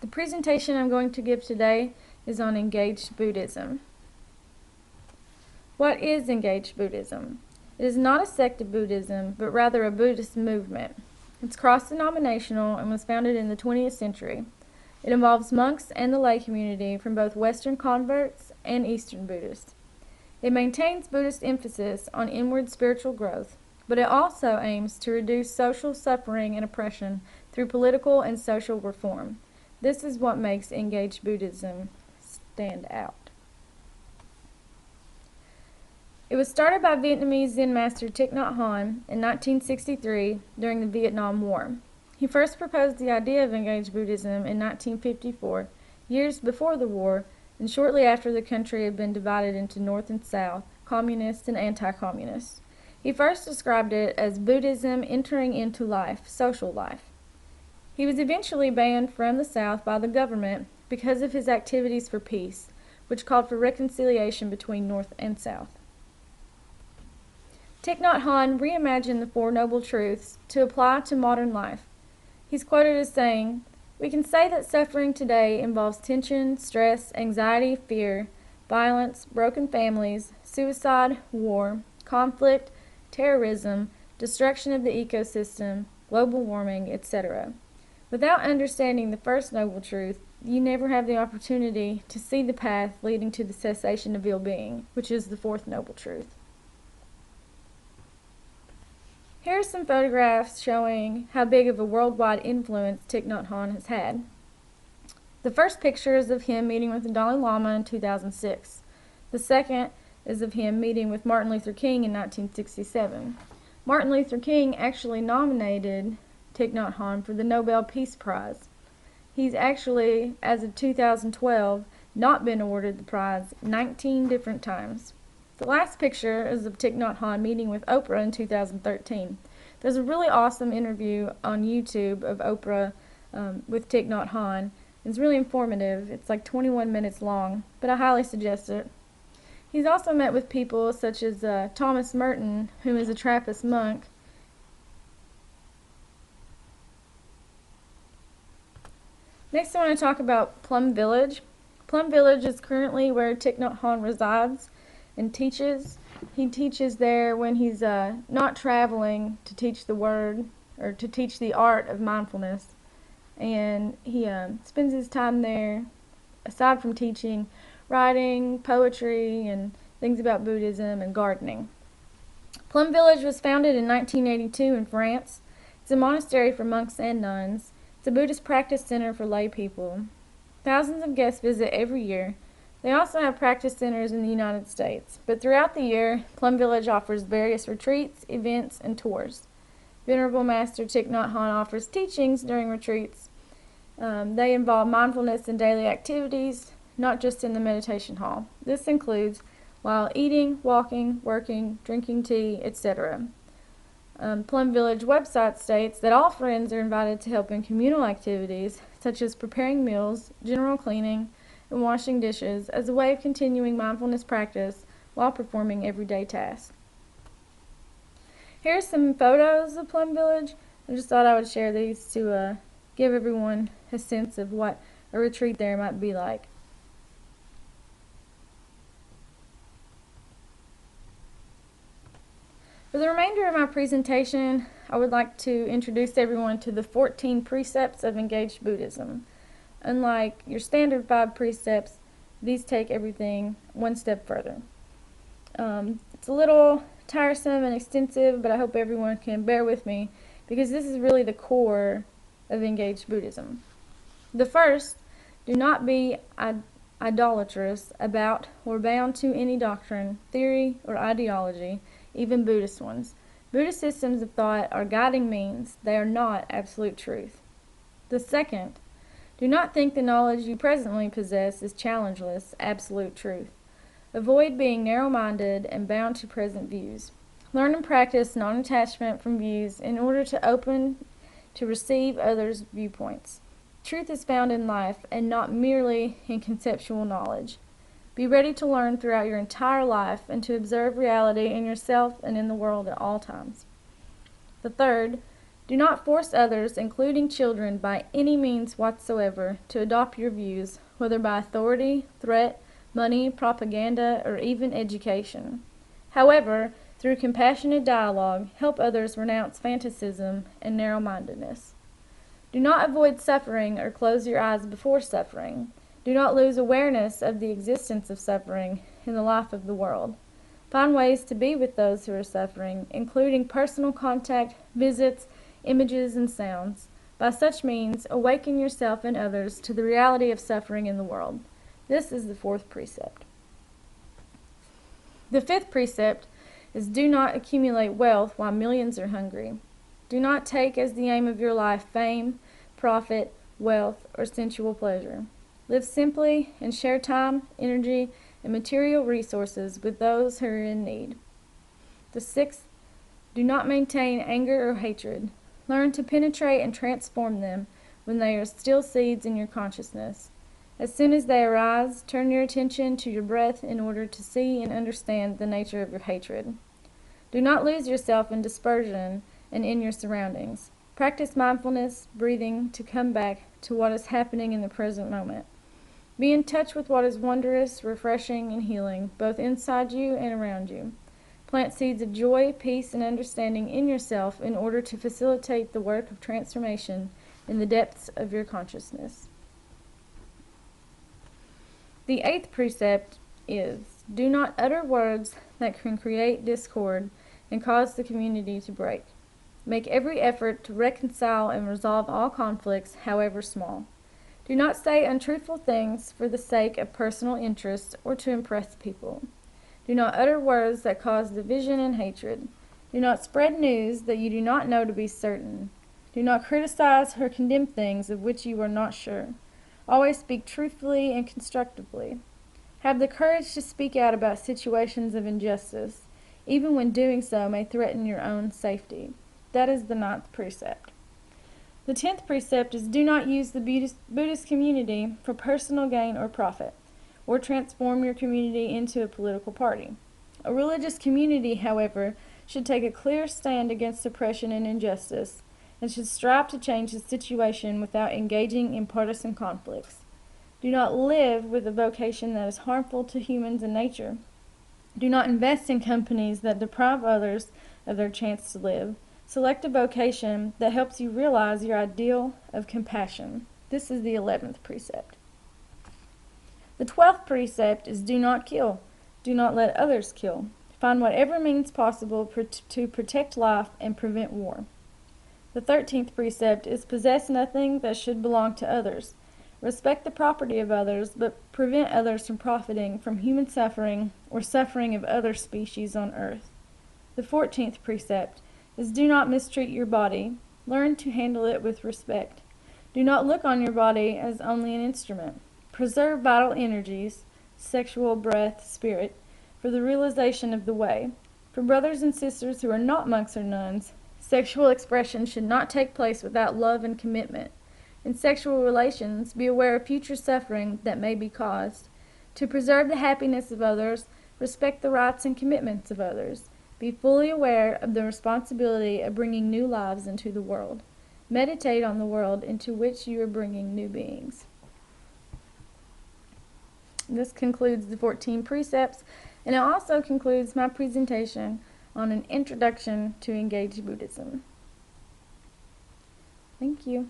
The presentation I'm going to give today is on engaged Buddhism. What is engaged Buddhism? It is not a sect of Buddhism, but rather a Buddhist movement. It's cross-denominational and was founded in the 20th century. It involves monks and the lay community from both Western converts and Eastern Buddhists. It maintains Buddhist emphasis on inward spiritual growth, but it also aims to reduce social suffering and oppression through political and social reform. This is what makes engaged Buddhism stand out. It was started by Vietnamese Zen master Thich Nhat Hanh in 1963 during the Vietnam War. He first proposed the idea of engaged Buddhism in 1954, years before the war, and shortly after the country had been divided into North and South, communist and anti-communist. He first described it as Buddhism entering into life, social life. He was eventually banned from the South by the government because of his activities for peace, which called for reconciliation between North and South. Thich Nhat Hanh reimagined the Four Noble Truths to apply to modern life. He's quoted as saying, "We can say that suffering today involves tension, stress, anxiety, fear, violence, broken families, suicide, war, conflict, terrorism, destruction of the ecosystem, global warming, etc. Without understanding the first noble truth, you never have the opportunity to see the path leading to the cessation of ill-being, which is the fourth noble truth." Here are some photographs showing how big of a worldwide influence Thich Nhat Hanh has had. The first picture is of him meeting with the Dalai Lama in 2006. The second is of him meeting with Martin Luther King in 1967. Martin Luther King actually nominated Thich Nhat Hanh for the Nobel Peace Prize. He's actually, as of 2012, not been awarded the prize 19 different times. The last picture is of Thich Nhat Hanh meeting with Oprah in 2013. There's a really awesome interview on YouTube of Oprah with Thich Nhat Hanh. It's really informative. It's like 21 minutes long, but I highly suggest it. He's also met with people such as Thomas Merton, who is a Trappist monk. Next I want to talk about Plum Village. Plum Village is currently where Thich Nhat Hanh resides and teaches. He teaches there when he's not traveling to teach the word or to teach the art of mindfulness. And he spends his time there, aside from teaching, writing, poetry, and things about Buddhism and gardening. Plum Village was founded in 1982 in France. It's a monastery for monks and nuns. It's a Buddhist practice center for lay people. Thousands of guests visit every year. They also have practice centers in the United States, but throughout the year, Plum Village offers various retreats, events, and tours. Venerable Master Thich Nhat Hanh offers teachings during retreats. They involve mindfulness and daily activities, not just in the meditation hall. This includes while eating, walking, working, drinking tea, etc. Plum Village website states that all friends are invited to help in communal activities such as preparing meals, general cleaning, and washing dishes as a way of continuing mindfulness practice while performing everyday tasks. Here's some photos of Plum Village. I just thought I would share these to give everyone a sense of what a retreat there might be like. For the remainder of my presentation, I would like to introduce everyone to the 14 precepts of engaged Buddhism. Unlike your standard 5 precepts, these take everything one step further. It's a little tiresome and extensive, but I hope everyone can bear with me because this is really the core of engaged Buddhism. The first, do not be idolatrous about or bound to any doctrine, theory, or ideology, even Buddhist ones. Buddhist systems of thought are guiding means. They are not absolute truth. The second, do not think the knowledge you presently possess is challengeless, absolute truth. Avoid being narrow-minded and bound to present views. Learn and practice non-attachment from views in order to open to receive others' viewpoints. Truth is found in life and not merely in conceptual knowledge. Be ready to learn throughout your entire life and to observe reality in yourself and in the world at all times. The third, Do not force others, including children, by any means whatsoever, to adopt your views, whether by authority, threat, money, propaganda, or even education. However, through compassionate dialogue, help others renounce fanaticism and narrow-mindedness. Do not avoid suffering or close your eyes before suffering. Do not lose awareness of the existence of suffering in the life of the world. Find ways to be with those who are suffering, including personal contact, visits, images, and sounds. By such means, awaken yourself and others to the reality of suffering in the world. This is the fourth precept. The fifth precept is do not accumulate wealth while millions are hungry. Do not take as the aim of your life fame, profit, wealth, or sensual pleasure. Live simply and share time, energy, and material resources with those who are in need. The sixth, do not maintain anger or hatred. Learn to penetrate and transform them when they are still seeds in your consciousness. As soon as they arise, turn your attention to your breath in order to see and understand the nature of your hatred. Do not lose yourself in dispersion and in your surroundings. Practice mindfulness, breathing, to come back to what is happening in the present moment. Be in touch with what is wondrous, refreshing, and healing, both inside you and around you. Plant seeds of joy, peace, and understanding in yourself in order to facilitate the work of transformation in the depths of your consciousness. The eighth precept is, do not utter words that can create discord and cause the community to break. Make every effort to reconcile and resolve all conflicts, however small. Do not say untruthful things for the sake of personal interest or to impress people. Do not utter words that cause division and hatred. Do not spread news that you do not know to be certain. Do not criticize or condemn things of which you are not sure. Always speak truthfully and constructively. Have the courage to speak out about situations of injustice, even when doing so may threaten your own safety. That is the ninth precept. The 10th precept is do not use the Buddhist community for personal gain or profit, or transform your community into a political party. A religious community, however, should take a clear stand against oppression and injustice, and should strive to change the situation without engaging in partisan conflicts. Do not live with a vocation that is harmful to humans and nature. Do not invest in companies that deprive others of their chance to live. Select a vocation that helps you realize your ideal of compassion. This is the 11th precept. The 12th precept is do not kill. Do not let others kill. Find whatever means possible to protect life and prevent war. The 13th precept is possess nothing that should belong to others. Respect the property of others, but prevent others from profiting from human suffering or suffering of other species on earth. The 14th precept is do not mistreat your body. Learn to handle it with respect. Do not look on your body as only an instrument. Preserve vital energies, sexual, breath, spirit, for the realization of the way. For brothers and sisters who are not monks or nuns, sexual expression should not take place without love and commitment. In sexual relations, be aware of future suffering that may be caused. To preserve the happiness of others, respect the rights and commitments of others. Be fully aware of the responsibility of bringing new lives into the world. Meditate on the world into which you are bringing new beings. This concludes the 14 precepts, and it also concludes my presentation on an introduction to engaged Buddhism. Thank you.